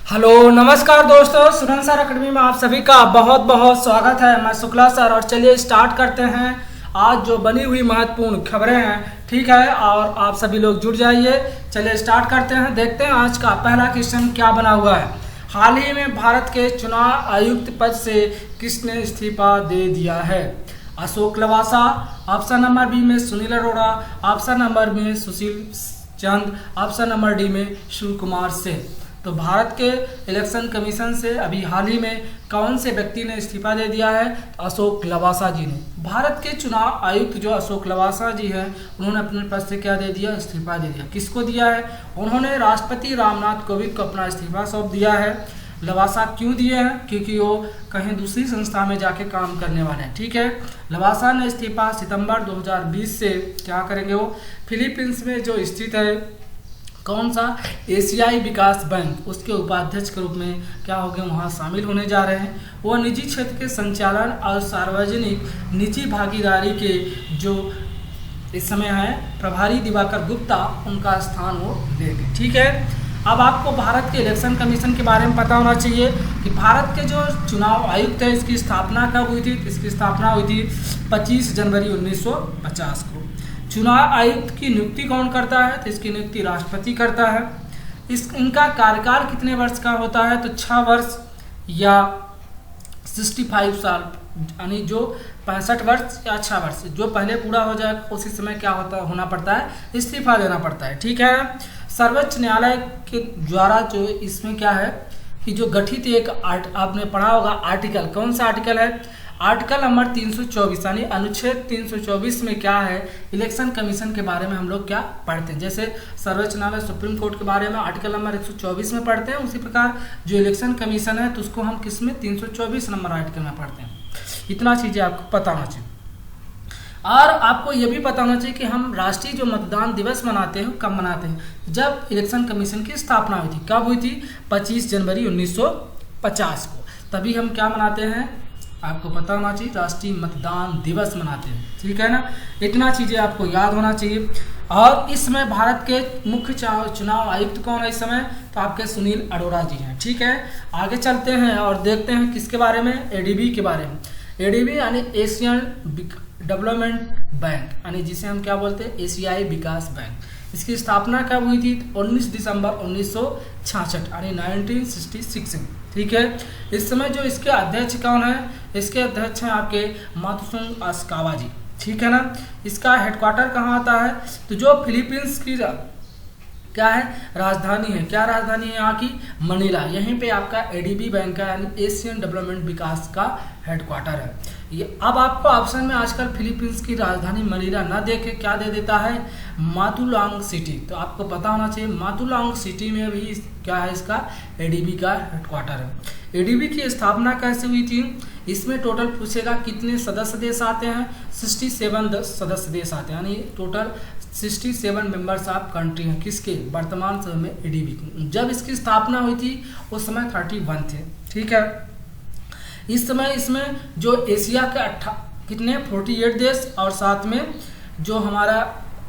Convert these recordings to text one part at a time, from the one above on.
Hello नमस्कार दोस्तों, सुरन सर अकेडमी में आप सभी का बहुत बहुत स्वागत है। मैं शुक्ला सर और चलिए स्टार्ट करते हैं। आज जो बनी हुई महत्वपूर्ण खबरें हैं, ठीक है, और आप सभी लोग जुड़ जाइए। चलिए स्टार्ट करते हैं, देखते हैं आज का पहला क्वेश्चन क्या बना हुआ है। हाल ही में भारत के चुनाव आयुक्त पद से किसने इस्तीफा दे दिया है? Ashok Lavasa, option number B में Sunil Arora, option number B में Sushil Chand, option number D में शिव कुमार सिंह। तो भारत के इलेक्शन कमीशन से अभी हाल ही में कौन से व्यक्ति ने इस्तीफा दे दिया है? तो अशोक लवासा जी ने। भारत के चुनाव आयुक्त जो अशोक लवासा जी हैं, उन्होंने अपने पद से क्या दे दिया? इस्तीफा दे दिया। किसको दिया है? उन्होंने राष्ट्रपति रामनाथ कोविंद को अपना इस्तीफा सौंप दिया है। लवासा क्यों दिए हैं? क्योंकि वो कहीं दूसरी संस्था में जाके काम करने वाले हैं, ठीक है। लवासा ने इस्तीफा सितंबर 2020 से क्या करेंगे? वो फिलीपींस में जो स्थित है कौन सा एशियाई विकास बैंक, उसके उपाध्यक्ष के रूप में क्या हो गए? वहाँ शामिल होने जा रहे हैं। वो निजी क्षेत्र के संचालन और सार्वजनिक निजी भागीदारी के जो इस समय है प्रभारी दिवाकर गुप्ता, उनका स्थान वो लेंगे, ठीक है। अब आपको भारत के इलेक्शन कमीशन के बारे में पता होना चाहिए कि भारत के जो चुनाव आयुक्त है, इसकी स्थापना कब हुई थी? इसकी स्थापना हुई थी 25 जनवरी 1950 को। चुनाव आयुक्त की नियुक्ति कौन करता है? तो इसकी नियुक्ति राष्ट्रपति करता है। इनका कार्यकाल कितने वर्ष का होता है? तो 6 वर्ष या 65 साल, यानी जो 65 वर्ष या 6 वर्ष जो पहले पूरा हो जाए उसी समय क्या होना पड़ता है? इस्तीफा देना पड़ता है, ठीक है। सर्वोच्च न्यायालय के द्वारा जो इसमें क्या है कि जो गठित एक आपने पढ़ा होगा आर्टिकल, कौन सा आर्टिकल है? आर्टिकल नंबर 324, यानी अनुच्छेद 324 में क्या है? इलेक्शन कमीशन के बारे में हम लोग क्या पढ़ते हैं। जैसे सर्वोच्च न्यायालय सुप्रीम कोर्ट के बारे में आर्टिकल नंबर 124 में पढ़ते हैं, उसी प्रकार जो इलेक्शन कमीशन है तो उसको हम किस में? 324 नंबर आर्टिकल में पढ़ते हैं। इतना चीज़ें आपको पता होना चाहिए। और आपको ये भी पता होना चाहिए कि हम राष्ट्रीय जो मतदान दिवस मनाते हैं कब मनाते हैं? जब इलेक्शन कमीशन की स्थापना हुई थी। कब हुई थी? 25 जनवरी 1950 को। तभी हम क्या मनाते हैं? आपको पता होना चाहिए, राष्ट्रीय मतदान दिवस मनाते हैं, ठीक है ना। इतना चीज़ें आपको याद होना चाहिए। और इस समय भारत के मुख्य चुनाव आयुक्त कौन है इस समय? तो आपके सुनील अरोड़ा जी हैं, ठीक है। आगे चलते हैं और देखते हैं किसके बारे में? एडीबी के बारे में। एडीबी यानी एशियन डेवलपमेंट बैंक, यानी जिसे हम क्या बोलते हैं? एशियाई विकास बैंक। इसकी स्थापना कब हुई थी? 19 दिसंबर 1966, यानी 1966 में, ठीक है। इस समय जो इसके अध्यक्ष कौन है? इसके अध्यक्ष हैं आपके मातसुंग अशकावा जी, ठीक है ना। इसका हेडक्वार्टर कहाँ आता है? तो जो फिलीपींस की क्या है? राजधानी है। क्या राजधानी है यहाँ की? मनीला। यहीं पे आपका एडीबी बैंक का यानी एशियन डेवलपमेंट विकास का हेडक्वार्टर है ये। अब आपको ऑप्शन में आजकल फिलीपींस की राजधानी मनीला ना दे के क्या दे देता है? मातुलांग सिटी। तो आपको पता होना चाहिए मातुलांग सिटी में भी क्या है? इसका एडीबी का हेडक्वार्टर है। एडीबी की स्थापना कैसे हुई थी? इसमें टोटल पूछेगा कितने सदस्य देश आते हैं? 67 सदस्य देश आते हैं, यानी टोटल 67 मेंबर्स ऑफ कंट्री हैं। किसके? वर्तमान समय में एडीबी की। जब इसकी स्थापना हुई थी उस समय 31 थे, ठीक है। इस समय इसमें जो एशिया के कितने 48 देश और साथ में जो हमारा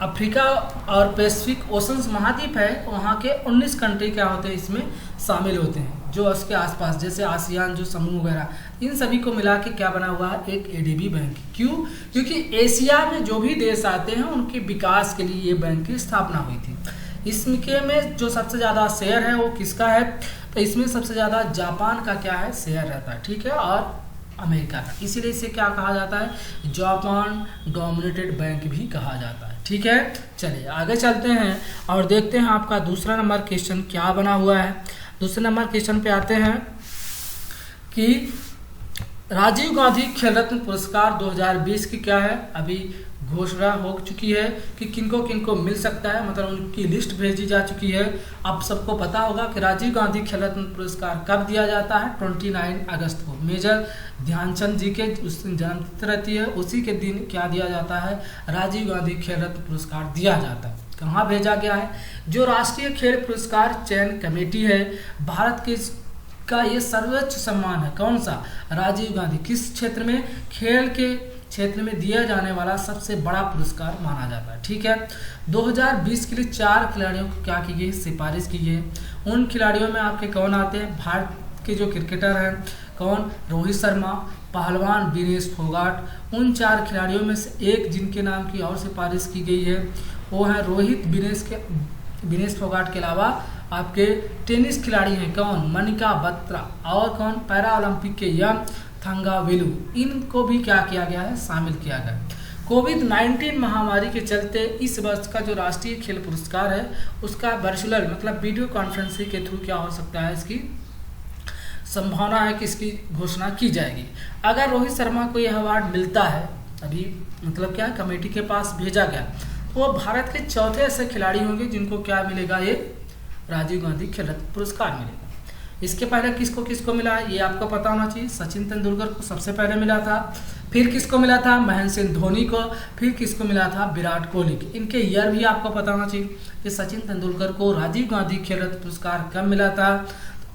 अफ्रीका और पैसिफिक ओशंस महाद्वीप है वहाँ के 19 कंट्री क्या होते हैं? इसमें शामिल होते हैं, जो उसके आसपास जैसे आसियान जो समूह वगैरह, इन सभी को मिला के क्या बना हुआ है? एक एडीबी बैंक। क्यों? क्योंकि एशिया में जो भी देश आते हैं उनके विकास के लिए ये बैंक की स्थापना हुई थी। इसके में जो सबसे ज़्यादा शेयर है वो किसका है? तो इसमें सबसे ज़्यादा जापान का क्या है? शेयर रहता है, ठीक है, और अमेरिका का। इसीलिए इसे क्या कहा जाता है? जापान डोमिनेटेड बैंक भी कहा जाता है, ठीक है। चलिए आगे चलते हैं और देखते हैं आपका दूसरा नंबर क्वेश्चन क्या बना हुआ है। दूसरे नंबर क्वेश्चन पे आते हैं कि राजीव गांधी खेल रत्न पुरस्कार 2020 की क्या है? अभी घोषणा हो चुकी है कि किनको किनको मिल सकता है, मतलब उनकी लिस्ट भेजी जा चुकी है। अब सबको पता होगा कि राजीव गांधी खेल रत्न पुरस्कार कब दिया जाता है? 29 अगस्त को। मेजर ध्यानचंद जी के उस दिन जन्मतिथि रहती है, उसी के दिन क्या दिया जाता है? राजीव गांधी खेल रत्न पुरस्कार दिया जाता है। कहाँ भेजा गया है? जो राष्ट्रीय खेल पुरस्कार चयन कमेटी है भारत के का ये सर्वोच्च सम्मान है। कौन सा? राजीव गांधी। किस क्षेत्र में? खेल के क्षेत्र में दिया जाने वाला सबसे बड़ा पुरस्कार माना जाता है। ठीक है, 2020 के लिए 4 खिलाड़ियों को क्या की गई, सिफारिश की गई। उन खिलाड़ियों में आपके कौन आते हैं, भारत के जो क्रिकेटर हैं कौन, रोहित शर्मा, पहलवान विनेश फोगाट। उन 4 खिलाड़ियों में से एक जिनके नाम की और सिफारिश की गई है वो है रोहित विनेश फोगाट के अलावा आपके टेनिस खिलाड़ी हैं कौन, मनिका बत्रा, और कौन, पैरा ओलंपिक के यंग थंगावेलु। इनको भी क्या किया गया है, शामिल किया गया। कोविड-19 महामारी के चलते इस वर्ष का जो राष्ट्रीय खेल पुरस्कार है उसका वर्चुअल मतलब वीडियो कॉन्फ्रेंसिंग के थ्रू क्या हो सकता है, इसकी संभावना है कि इसकी घोषणा की जाएगी। अगर रोहित शर्मा को यह अवार्ड मिलता है, अभी मतलब क्या कमेटी के पास भेजा गया, तो वो भारत के चौथे ऐसे खिलाड़ी होंगे जिनको क्या मिलेगा, ये राजीव गांधी खेल रत्न पुरस्कार मिलेगा। इसके पहले किसको किसको मिला है ये आपको पता होना चाहिए। सचिन तेंदुलकर को सबसे पहले मिला था, फिर किसको मिला था, महेंद्र सिंह धोनी को, फिर किसको मिला था, विराट कोहली को। इनके ईयर भी आपको पता होना चाहिए कि सचिन तेंदुलकर को राजीव गांधी खेल रत्न पुरस्कार कब मिला था,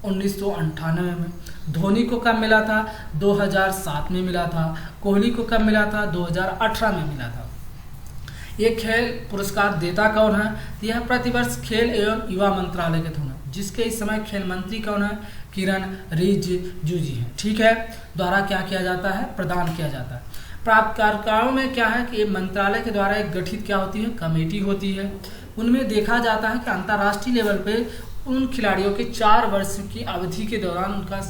1998 में। धोनी को कब मिला था, 2007 में मिला था। कोहली को कब मिला था, 2018 में मिला था। ये खेल पुरस्कार देता कौन है, यह प्रतिवर्ष खेल एवं युवा मंत्रालय के थ्रू, जिसके इस समय खेल मंत्री कौन है, किरण रिजिजू जी हैं। ठीक है, द्वारा क्या किया जाता है, प्रदान किया जाता है। प्राप्तकर्ताओं में क्या है कि मंत्रालय के द्वारा एक गठित क्या होती है, कमेटी होती है। उनमें देखा जाता है कि अंतर्राष्ट्रीय लेवल पे उन खिलाड़ियों के 4 वर्ष की अवधि के दौरान उनका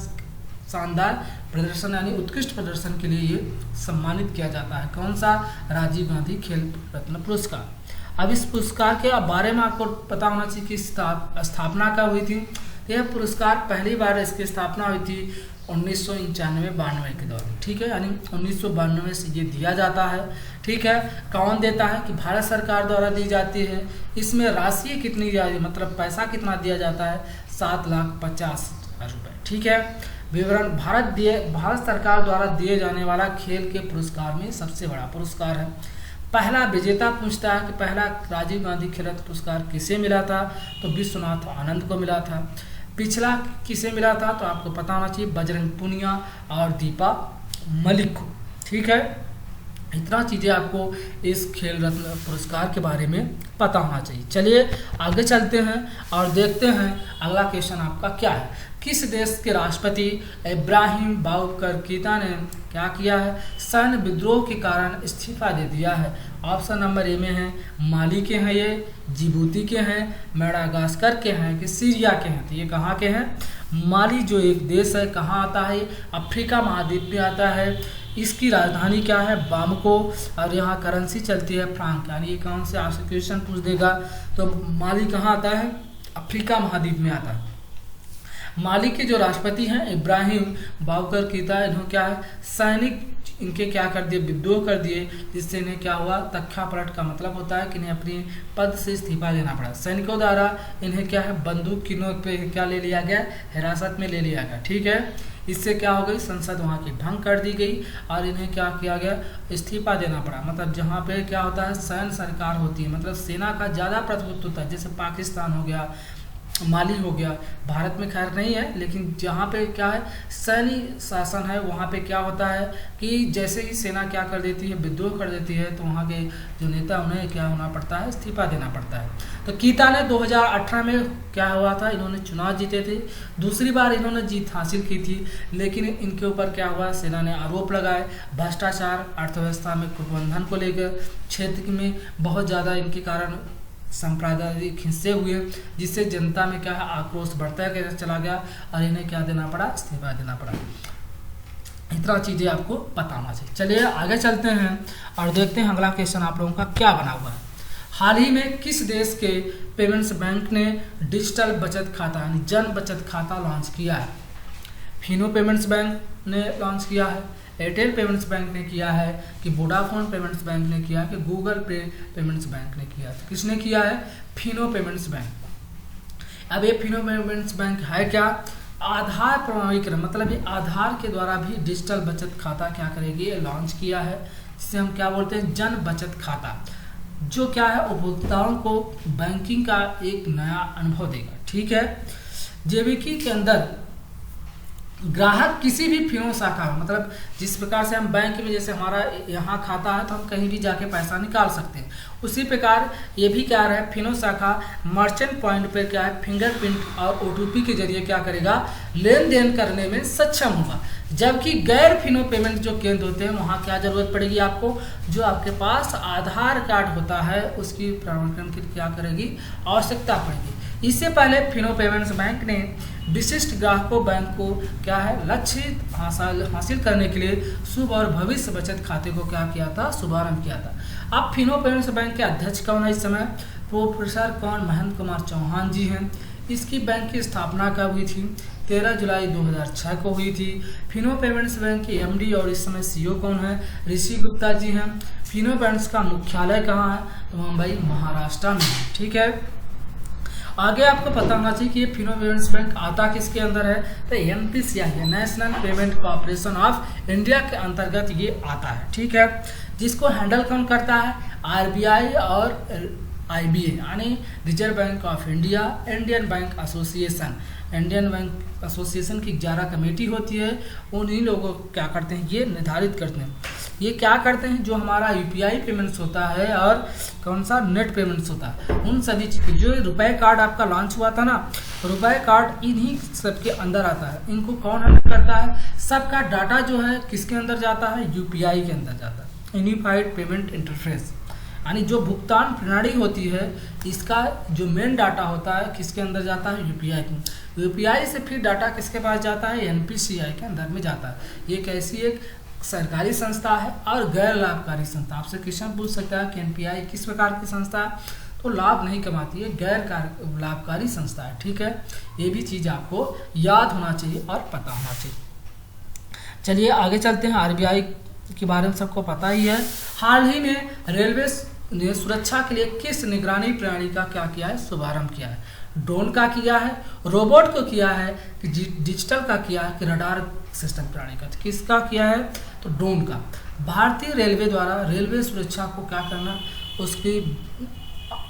शानदार प्रदर्शन यानी उत्कृष्ट प्रदर्शन के लिए ये सम्मानित किया जाता है। कौन सा, राजीव गांधी खेल रत्न पुरस्कार। अब इस पुरस्कार के बारे में आपको पता होना चाहिए कि स्थापना कब हुई थी। यह पुरस्कार पहली बार इसकी स्थापना हुई थी 1991-92 के दौरान। ठीक है, यानी 1992 से ये दिया जाता है। ठीक है, कौन देता है कि भारत सरकार द्वारा दी जाती है। इसमें राशि कितनी मतलब पैसा कितना दिया जाता है, 7,50,000 रुपये। ठीक है, विवरण भारत सरकार द्वारा दिए जाने वाला खेल के पुरस्कार में सबसे बड़ा पुरस्कार है। पहला विजेता पूछता है कि पहला राजीव गांधी खेल रत्न पुरस्कार किसे मिला था, तो विश्वनाथ आनंद को मिला था। पिछला किसे मिला था, तो आपको पता होना चाहिए बजरंग पुनिया और दीपा मलिक को। ठीक है, इतना चीज़ें आपको इस खेल रत्न पुरस्कार के बारे में पता होना चाहिए। चलिए आगे चलते हैं और देखते हैं अगला क्वेश्चन आपका क्या है। किस देश के राष्ट्रपति इब्राहिम बाउकर कीता ने क्या किया है, सैन्य विद्रोह के कारण इस्तीफा दे दिया है। ऑप्शन नंबर ए में है माली के हैं, ये जिबूती के हैं, मेडागास्कर के हैं कि सीरिया के हैं। तो ये कहाँ के हैं, माली जो एक देश है कहाँ आता है, अफ्रीका महाद्वीप में आता है। इसकी राजधानी क्या है, बामको, और यहाँ करेंसी चलती है फ्रांक। यानी ये कौन से आपसे क्वेश्चन पूछ देगा, तो माली कहाँ आता है, अफ्रीका महाद्वीप में आता है। माली के जो राष्ट्रपति हैं इब्राहिम बाउकर कीता, इन्होंने क्या है, सैनिक इनके क्या कर दिए, विद्रोह कर दिए, जिससे इन्हें क्या हुआ, तख्ता पलट का मतलब होता है कि इन्हें अपनी पद से इस्तीफा देना पड़ा। सैनिकों द्वारा इन्हें क्या है, बंदूक की नोक पे क्या ले लिया गया, हिरासत में ले लिया गया। ठीक है, इससे क्या हो गई, संसद वहाँ की भंग कर दी गई और इन्हें क्या किया गया, इस्तीफा देना पड़ा। मतलब जहाँ पे क्या होता है, सैन्य सरकार होती है, मतलब सेना का ज़्यादा प्रतिनिधित्व होता है, जैसे पाकिस्तान हो गया, माली हो गया, भारत में खैर नहीं है, लेकिन जहाँ पे क्या है सैन्य शासन है वहाँ पे क्या होता है कि जैसे ही सेना क्या कर देती है, विद्रोह कर देती है, तो वहाँ के जो नेता उन्हें क्या होना पड़ता है, इस्तीफा देना पड़ता है। तो कीता ने 2018 में क्या हुआ था, इन्होंने चुनाव जीते थे, दूसरी बार इन्होंने जीत हासिल की थी, लेकिन इनके ऊपर क्या हुआ, सेना ने आरोप लगाए भ्रष्टाचार, अर्थव्यवस्था में कुप्रबंधन को लेकर, क्षेत्र में बहुत ज़्यादा इनके कारण सांप्रदायिक हिंसे हुए, जिससे जनता में क्या है, आक्रोश बढ़ता चला गया और इन्हें क्या देना पड़ा, इस्तीफा देना पड़ा। इतना चीज़ें आपको पता होना चाहिए। चलिए आगे चलते हैं और देखते हैं अगला क्वेश्चन आप लोगों का क्या बना हुआ है। हाल ही में किस देश के पेमेंट्स बैंक ने डिजिटल बचत खाता यानी जन बचत खाता लॉन्च किया है। फिनो पेमेंट्स बैंक ने लॉन्च किया है, एयरटेल पेमेंट्स बैंक ने किया है कि वोडाफोन पेमेंट्स बैंक ने किया है कि गूगल पे पेमेंट्स बैंक ने किया है। किसने किया है, फिनो पेमेंट्स बैंक। अब ये फिनो पेमेंट्स बैंक है क्या, आधार प्रमाणीकरण, मतलब ये आधार के द्वारा भी डिजिटल बचत खाता क्या करेगी, ये लॉन्च किया है, जिसे हम क्या बोलते हैं, जन बचत खाता, जो क्या है उपभोक्ताओं को बैंकिंग का एक नया अनुभव देगा। ठीक है, जेबीकी के अंदर ग्राहक किसी भी फिनो शाखा में, मतलब जिस प्रकार से हम बैंक में जैसे हमारा यहाँ खाता है तो हम कहीं भी जाके पैसा निकाल सकते हैं, उसी प्रकार ये भी क्या है, फिनो शाखा मर्चेंट पॉइंट पर क्या है, फिंगरप्रिंट और ओटीपी के जरिए क्या करेगा, लेन देन करने में सक्षम होगा। जबकि गैर फिनो पेमेंट जो केंद्र होते हैं वहाँ क्या जरूरत पड़ेगी आपको, जो आपके पास आधार कार्ड होता है उसकी प्रमाणीकरण की क्या करेगी, आवश्यकता पड़ेगी। इससे पहले फिनो पेमेंट्स बैंक ने विशिष्ट ग्राहकों बैंक को क्या है, लक्ष्य हासिल करने के लिए शुभ और भविष्य बचत खाते को क्या किया था, शुभारंभ किया था। अब फिनो पेमेंट्स बैंक के अध्यक्ष कौन है इस समय, प्रोफेसर कौन, महेंद्र कुमार चौहान जी हैं। इसकी बैंक की स्थापना कब हुई थी, 13 जुलाई 2006 को हुई थी। फिनो पेमेंट्स बैंक के एमडी और इस समय सीईओ कौन है, ऋषि गुप्ता जी हैं। फिनो पेमेंट्स का मुख्यालय कहाँ है, तो मुंबई महाराष्ट्र में है। ठीक है, आगे आपको पता होना चाहिए कि ये फिनो पेमेंट्स बैंक आता किसके अंदर है, तो एनपीसीआई है, national payment corporation of India के अंतर्गत ये आता है। ठीक है, जिसको हैंडल कौन करता है, आरबीआई और आईबीए यानी reserve bank of India, Indian bank association. Indian bank association की 11 कमेटी होती है, उन्हीं लोगों को क्या करते हैं, ये निर्धारित करते हैं। ये क्या करते हैं, जो हमारा यूपीआई पेमेंट्स होता है और कौन सा नेट पेमेंट्स होता है, उन सभी चीज़, जो रुपए कार्ड आपका लॉन्च हुआ था ना, रुपए कार्ड इन्हीं सबके अंदर आता है। इनको कौन हैंडल करता है, सबका डाटा जो है किसके अंदर जाता है, यूपीआई के अंदर जाता है, यूनिफाइड पेमेंट इंटरफेस। यानी जो भुगतान प्रणाली होती है, इसका जो मेन डाटा होता है किसके अंदर जाता है, यूपीआई के। यूपीआई से फिर डाटा किसके पास जाता है, एनपीसीआई के अंदर में जाता है। ये कैसी एक सरकारी संस्था है और गैर लाभकारी संस्था। आपसे क्वेश्चन पूछ सकता है कि एनपीआई किस प्रकार की संस्था है, तो लाभ नहीं कमाती है, गैर लाभकारी संस्था है। ठीक है, ये भी चीज़ आपको याद होना चाहिए और पता होना चाहिए। चलिए आगे चलते हैं। आरबीआई के बारे में सबको पता ही है। हाल ही में रेलवे ने सुरक्षा के लिए किस निगरानी प्रणाली का क्या किया है, शुभारंभ किया है। ड्रोन का किया है, रोबोट को किया है, कि डिजिटल का किया है, कि रडार सिस्टम प्रणाली का। किसका किया है, तो ड्रोन का। भारतीय रेलवे द्वारा रेलवे सुरक्षा को क्या करना, उसकी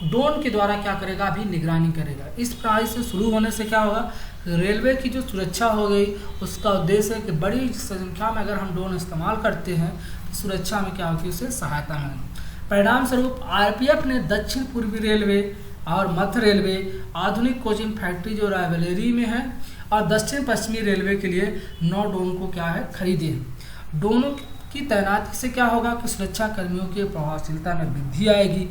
ड्रोन के द्वारा क्या करेगा, अभी निगरानी करेगा। इस प्रणाली से शुरू होने से क्या होगा, रेलवे की जो सुरक्षा हो गई, उसका उद्देश्य है कि बड़ी संख्या में अगर हम ड्रोन इस्तेमाल करते हैं तो सुरक्षा में क्या होगी, उससे सहायता मिलेगी। परिणाम स्वरूप आरपीएफ ने दक्षिण पूर्वी रेलवे और मध्य रेलवे आधुनिक कोचिंग फैक्ट्री जो रायबरेली में है और दक्षिण पश्चिमी रेलवे के लिए 9 ड्रोन को क्या है, खरीदे हैं। ड्रोनों की तैनाती से क्या होगा कि सुरक्षा कर्मियों की प्रभावशीलता में वृद्धि आएगी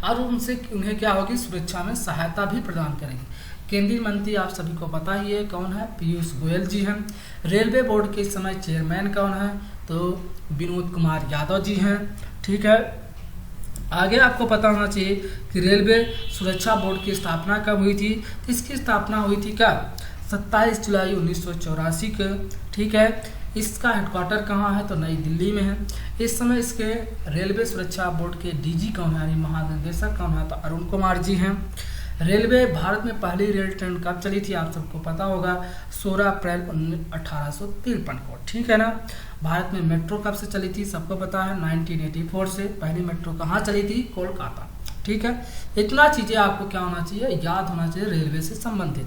और उन्हें क्या होगी, सुरक्षा में सहायता भी प्रदान करेगी। केंद्रीय मंत्री आप सभी को पता ही है कौन है, पीयूष गोयल जी हैं। रेलवे बोर्ड के इस समय चेयरमैन कौन है, तो विनोद कुमार यादव जी हैं। ठीक है, आगे आपको पता होना चाहिए कि रेलवे सुरक्षा बोर्ड की स्थापना कब हुई थी। इसकी स्थापना हुई थी क्या, 27 जुलाई 1984 को। ठीक है, इसका हेडक्वार्टर कहाँ है, तो नई दिल्ली में है। इस समय इसके रेलवे सुरक्षा बोर्ड के डीजी कौन है, यानी महानिदेशक कौन है, तो अरुण कुमार जी हैं। रेलवे भारत में पहली रेल ट्रेन कब चली थी, आप सबको पता होगा, 16 अप्रैल 1853 को। ठीक है ना। भारत में मेट्रो कब से चली थी, सबको पता है, 1984 से। पहली मेट्रो कहाँ चली थी, कोलकाता। ठीक है, इतना चीज़ें आपको क्या होना चाहिए, याद होना चाहिए रेलवे से संबंधित।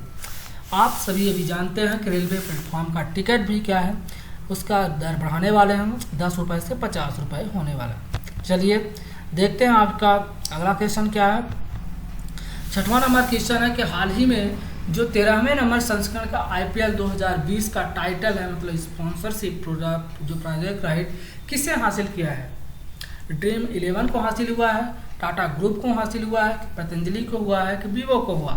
आप सभी अभी जानते हैं कि रेलवे प्लेटफॉर्म का टिकट भी क्या है, उसका दर बढ़ाने वाले हैं, 10 रुपये से 50 रुपये होने वाला है। चलिए देखते हैं आपका अगला क्वेश्चन क्या है। 6वां नंबर क्वेश्चन है कि हाल ही में जो 13वें नंबर संस्करण का आईपीएल 2020 का टाइटल है, मतलब स्पॉन्सरशिप जो प्रोजेक्ट राइट किससे हासिल किया है, ड्रीम 11 को हासिल हुआ है, टाटा ग्रुप को हासिल हुआ है, पतंजलि को हुआ है, कि वीवो को हुआ।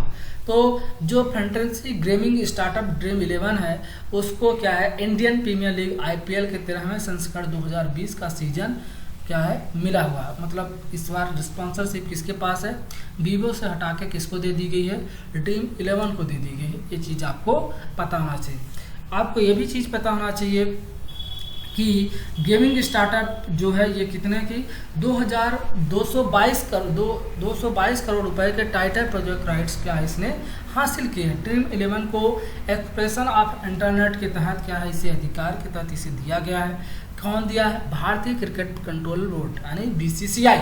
तो जो फैंटेसी गेमिंग स्टार्टअप ड्रीम 11 है, उसको क्या है, इंडियन प्रीमियर लीग आईपीएल के 13वें संस्करण 2020 का सीजन क्या है, मिला हुआ है। मतलब इस बार स्पॉन्सरशिप किसके पास है, वीवो से हटा के किसको दे दी गई है, ड्रीम 11 को दे दी गई है। ये चीज़ आपको पता होना चाहिए। आपको ये भी चीज़ पता होना चाहिए कि गेमिंग स्टार्टअप जो है ये कितने की 222 करोड़ रुपए के टाइटल प्रोजेक्ट राइट्स क्या है इसने हासिल किए हैं। ड्रीम 11 को एक्सप्रेशन ऑफ इंटरनेट के तहत क्या है, इसे अधिकार के तहत इसे दिया गया है। कौन दिया है, भारतीय क्रिकेट कंट्रोल बोर्ड यानी बीसीसीआई।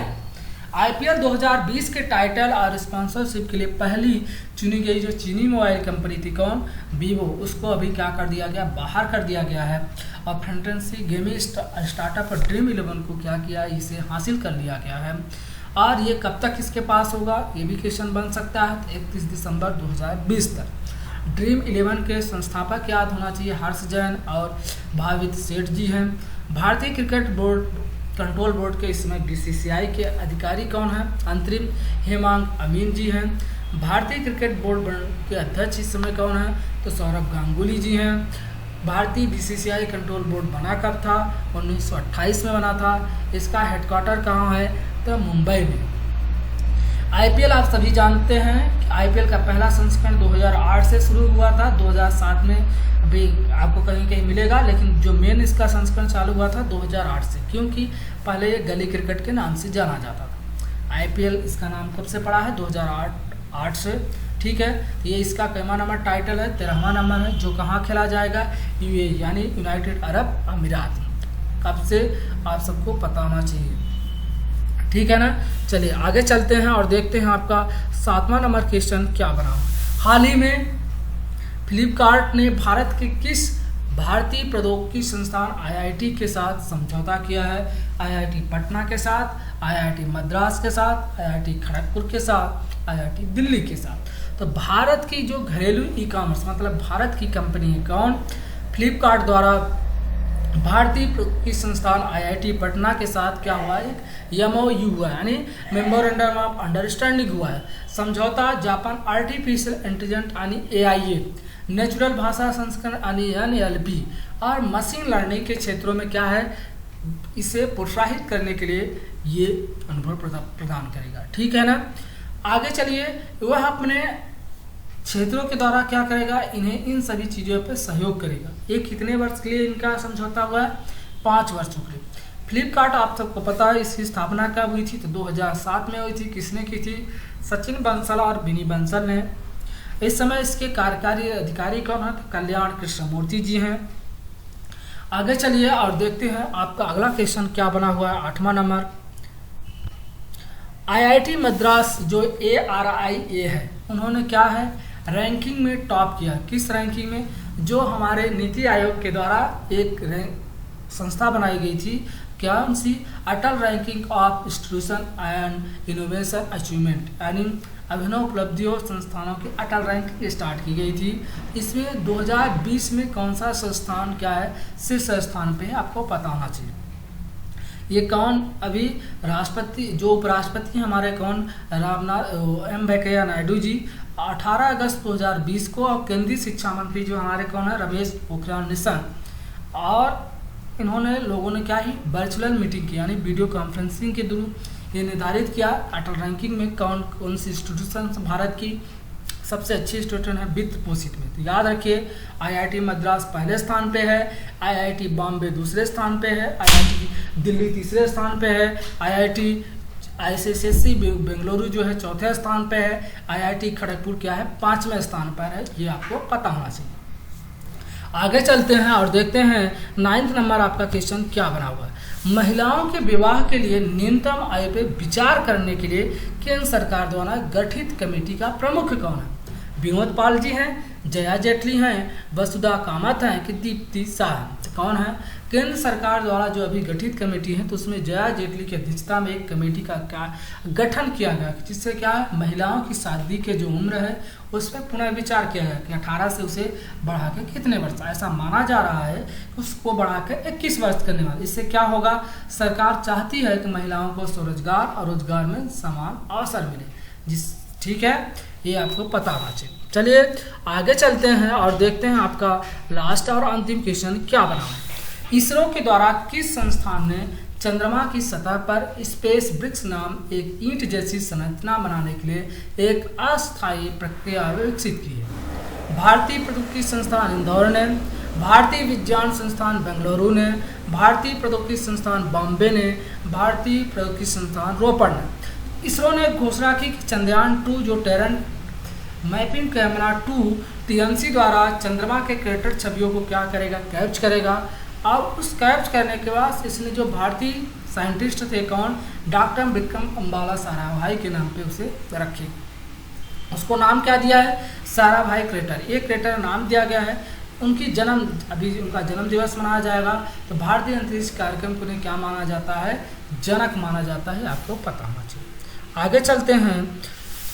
आईपीएल 2020 के टाइटल और स्पॉन्सरशिप के लिए पहली चुनी गई जो चीनी मोबाइल कंपनी थी कौन, वीवो, उसको अभी क्या कर दिया गया, बाहर कर दिया गया है। और फैंटेसी गेमिंग स्टार्टअप ड्रीम11 को क्या किया, इसे हासिल कर लिया गया है। और ये कब तक इसके पास होगा, ये भी क्वेश्चन बन सकता है, 31 दिसंबर 2020 तक। ड्रीम11 के संस्थापक याद होना चाहिए हर्ष जैन और भावित सेठ जी हैं। भारतीय क्रिकेट बोर्ड कंट्रोल बोर्ड के इसमें बीसीसीआई के अधिकारी कौन हैं, अंतरिम हेमांग अमीन जी हैं। भारतीय क्रिकेट बोर्ड के अध्यक्ष इस समय कौन हैं, तो सौरभ गांगुली जी हैं। भारतीय बीसीसीआई कंट्रोल बोर्ड बना कब था, 1928 में बना था। इसका हेडक्वार्टर कहाँ है, तो मुंबई में। आईपीएल आप सभी जानते हैं कि आईपीएल का पहला संस्करण 2008 से शुरू हुआ था, 2007 में अभी आपको कहीं कहीं मिलेगा, लेकिन जो मेन इसका संस्करण चालू हुआ था 2008 से, क्योंकि पहले ये गली क्रिकेट के नाम से जाना जाता था। आईपीएल इसका नाम कब से पड़ा है, 2008 से, ठीक है। तो ये इसका कैमा नंबर टाइटल है, 13वां नंबर है, जो कहाँ खेला जाएगा, यूएई यानी यूनाइटेड अरब अमीरात। कब से आप सबको पता होना चाहिए, ठीक है ना। चलिए आगे चलते हैं और देखते हैं आपका 7वां नंबर क्वेश्चन क्या बना हुआ। हाल ही में फ्लिपकार्ट ने भारत के किस भारतीय प्रौद्योगिकी संस्थान आईआईटी के साथ समझौता किया है, आईआईटी पटना के साथ, आईआईटी मद्रास के साथ, आईआईटी खड़गपुर के साथ, आईआईटी दिल्ली के साथ। तो भारत की जो घरेलू ई कॉमर्स मतलब भारत की कंपनी है कौन, फ्लिपकार्ट द्वारा भारतीय प्रौद्योगिकी संस्थान आईआईटी पटना के साथ क्या हुआ, एक MOU हुआ है, यानी मेमोरेंडम ऑफ अंडरस्टैंडिंग हुआ है। समझौता जापान आर्टिफिशियल इंटेलिजेंस यानी AIA, नेचुरल भाषा संस्करण यानी NLP और मशीन लर्निंग के क्षेत्रों में क्या है, इसे प्रोत्साहित करने के लिए ये अनुभव प्रदान करेगा, ठीक है ना। आगे चलिए, वह अपने क्षेत्रों के द्वारा क्या करेगा, इन्हें इन सभी चीज़ों पर सहयोग करेगा। ये कितने वर्ष के लिए इनका समझौता हुआ है, 5 वर्षों के लिए। फ्लिपकार्ट आप सबको पता है इसकी स्थापना कब हुई थी, तो 2007 में हुई थी। किसने की थी, सचिन बंसल और बिनी बंसल ने। इस समय इसके कार्यकारी अधिकारी कौन है, तो कल्याण कृष्णमूर्ति जी हैं। आगे चलिए और देखते हैं आपका अगला क्वेश्चन क्या बना हुआ है, 8वां नंबर। आईआईटी मद्रास जो ARIA है, उन्होंने क्या है, रैंकिंग में टॉप किया। किस रैंकिंग में, जो हमारे नीति आयोग के द्वारा एक संस्था बनाई गई थी, क्या उनसी Atal ranking of institution and innovation achievement, यानी अभिनव उपलब्धियों संस्थानों की अटल रैंकिंग स्टार्ट की गई थी। इसमें 2020 में कौन सा संस्थान क्या है, शीर्ष स्थान पे है, आपको पता होना चाहिए। ये कौन, अभी राष्ट्रपति जो उपराष्ट्रपति हमारे कौन, M वेंकैया नायडू जी, 18 अगस्त 2020 को। और केंद्रीय शिक्षा मंत्री जो हमारे कौन है, रमेश पोखरियाल निशंक। और इन्होंने लोगों ने क्या ही वर्चुअल मीटिंग की, यानी वीडियो कॉन्फ्रेंसिंग के थ्रू ये निर्धारित किया अटल रैंकिंग में कौन कौन सी इंस्टीट्यूशन भारत की सबसे अच्छी इंस्टीट्यूशन है वित्त पोषित में। तो याद रखिए, आईआईटी मद्रास पहले स्थान पे है, आईआईटी बॉम्बे दूसरे स्थान पे है, आईआईटी दिल्ली तीसरे स्थान पे है, आईआईटी ICSE बेंगलुरु जो है चौथे स्थान पे है, आईआईटी खड़गपुर क्या है, 5वें स्थान पर है। ये आपको पता होना चाहिए। आगे चलते हैं और देखते हैं 9वां नंबर आपका क्वेश्चन क्या बना हुआ है। महिलाओं के विवाह के लिए न्यूनतम आयु पर विचार करने के लिए केंद्र सरकार द्वारा गठित कमेटी का प्रमुख कौन है, विनोद पाल जी हैं, जया जेटली हैं, वसुधा कामत हैं कि दीप्ति शाह हैं। तो कौन है, केंद्र सरकार द्वारा जो अभी गठित कमेटी है, तो उसमें जया जेटली की अध्यक्षता में एक कमेटी का क्या गठन किया गया, जिससे क्या है, महिलाओं की शादी के जो उम्र है उस पर पुनः विचार किया गया कि 18 से उसे बढ़ा के कितने वर्ष, ऐसा माना जा रहा है कि उसको बढ़ा के 21 वर्ष करने वाले। इससे क्या होगा, सरकार चाहती है कि महिलाओं को स्वरोजगार और रोजगार में समान अवसर मिले। ठीक है, ये आपको पता होना चाहिए। चलिए आगे चलते हैं और देखते हैं आपका लास्ट और अंतिम क्वेश्चन क्या बना है। इसरो के द्वारा किस संस्थान ने चंद्रमा की सतह पर स्पेस ब्रिक्स नाम एक ईंट जैसी संरचना बनाने के लिए एक अस्थायी प्रक्रिया विकसित की है? भारतीय प्रौद्योगिकी संस्थान इंदौर ने, भारतीय विज्ञान संस्थान बेंगलुरु ने, भारतीय प्रौद्योगिकी संस्थान बॉम्बे ने, भारतीय प्रौद्योगिकी संस्थान रोपड़ ने। इसरो ने घोषणा की कि चंद्रयान 2 जो टेरेन मैपिंग कैमरा 2 TNC द्वारा चंद्रमा के क्रेटर छवियों को क्या करेगा, कैप्च करेगा। अब उस कैप्च करने के बाद इसने जो भारतीय साइंटिस्ट थे कौन, डॉक्टर विक्रम अम्बाला साराभाई के नाम पे उसे रखे। उसको नाम क्या दिया है, साराभाई क्रेटर, ये क्रेटर नाम दिया गया है। उनकी जन्म, अभी उनका जन्म दिवस मनाया जाएगा। तो भारतीय अंतरिक्ष कार्यक्रम को क्या माना जाता है, जनक माना जाता है, आपको पता होना चाहिए। आगे चलते हैं।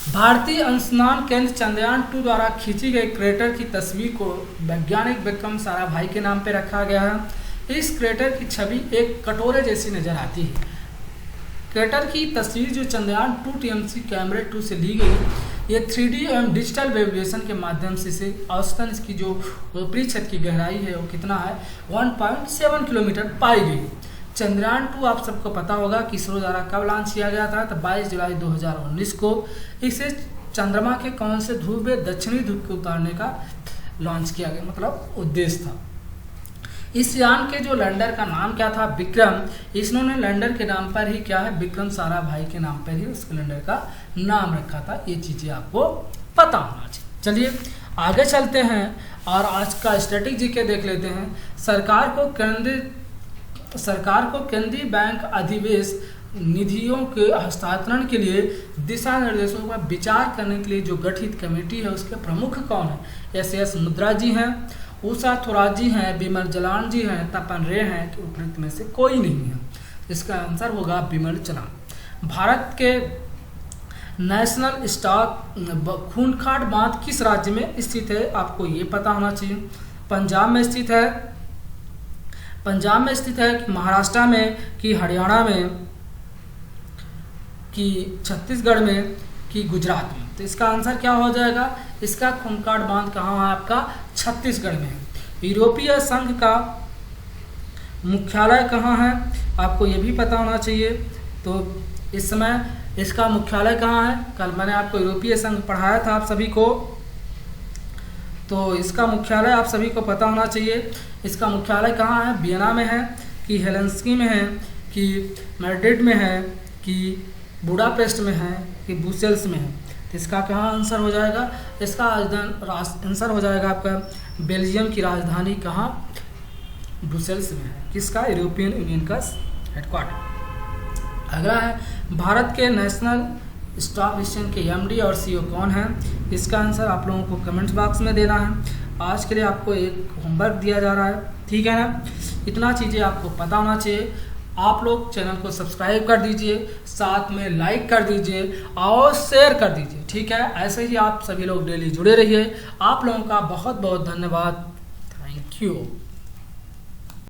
भारतीय अनुसंधान केंद्र चंद्रयान 2 द्वारा खींची गई क्रेटर की तस्वीर को वैज्ञानिक विक्रम साराभाई के नाम पे रखा गया है। इस क्रेटर की छवि एक कटोरे जैसी नजर आती है। क्रेटर की तस्वीर जो चंद्रयान 2 TMC कैमरे 2 से ली गई, ये 3D एवं डिजिटल वेरिएशन के माध्यम से औसतन इसकी जो ऊपरी छत की गहराई है वो कितना है, 1.7 किलोमीटर पाई गई। चंद्रयान 2 आप सबको पता होगा कि इसरो द्वारा कब लॉन्च किया गया था, तो 22 जुलाई 2019 को। इसे चंद्रमा के कौन से ध्रुव में, दक्षिणी ध्रुव को उतारने का लॉन्च किया गया, मतलब उद्देश्य था। इस यान के जो लैंडर का नाम क्या था, विक्रम। इसने लैंडर के नाम पर ही क्या है, विक्रम साराभाई के नाम पर ही उस लैंडर का नाम रखा था। ये चीजें आपको पता होना चाहिए। चलिए आगे चलते हैं और आज का स्टैटिक जीके देख लेते हैं। सरकार को केंद्रीय बैंक अधिवेश निधियों के हस्तांतरण के लिए दिशा निर्देशों पर विचार करने के लिए जो गठित कमेटी है उसके प्रमुख कौन है, एस मुद्रा जी हैं, उषा थोराट जी हैं, बिमल जलान जी हैं, तपन रे हैं, कि उपयुक्त में से कोई नहीं है। इसका आंसर होगा बिमल जलान। भारत के नेशनल स्टॉक खूंखार बांध किस राज्य में स्थित है, आपको ये पता होना चाहिए। पंजाब में स्थित है, पंजाब में स्थित है कि महाराष्ट्र में, कि हरियाणा में, कि छत्तीसगढ़ में, कि गुजरात में। तो इसका आंसर क्या हो जाएगा, इसका खूंखार बांध कहाँ है, आपका छत्तीसगढ़ में है। यूरोपीय संघ का मुख्यालय कहाँ है, आपको ये भी पता होना चाहिए। तो इस समय इसका मुख्यालय कहाँ है, कल मैंने आपको यूरोपीय संघ पढ़ाया था आप सभी को, तो इसका मुख्यालय आप सभी को पता होना चाहिए। इसका मुख्यालय कहाँ है, वियना में है, कि हेलेंस्की में है, कि मैड्रिड में है, कि बुडापेस्ट में है, कि ब्रुसेल्स में है। तो इसका कहाँ आंसर हो जाएगा, इसका आंसर हो जाएगा आपका बेल्जियम की राजधानी कहाँ, ब्रुसेल्स में है। किसका, यूरोपियन यूनियन का हेडक्वार्टर। अगला है भारत के नेशनल स्टॉक एक्सचेंज के MD और CEO कौन है, इसका आंसर आप लोगों को कमेंट्स बॉक्स में देना है। आज के लिए आपको एक होमवर्क दिया जा रहा है, ठीक है ना। इतना चीज़ें आपको पता होना चाहिए। आप लोग चैनल को सब्सक्राइब कर दीजिए, साथ में लाइक कर दीजिए और शेयर कर दीजिए, ठीक है। ऐसे ही आप सभी लोग डेली जुड़े रहिए। आप लोगों का बहुत बहुत धन्यवाद। Thank you.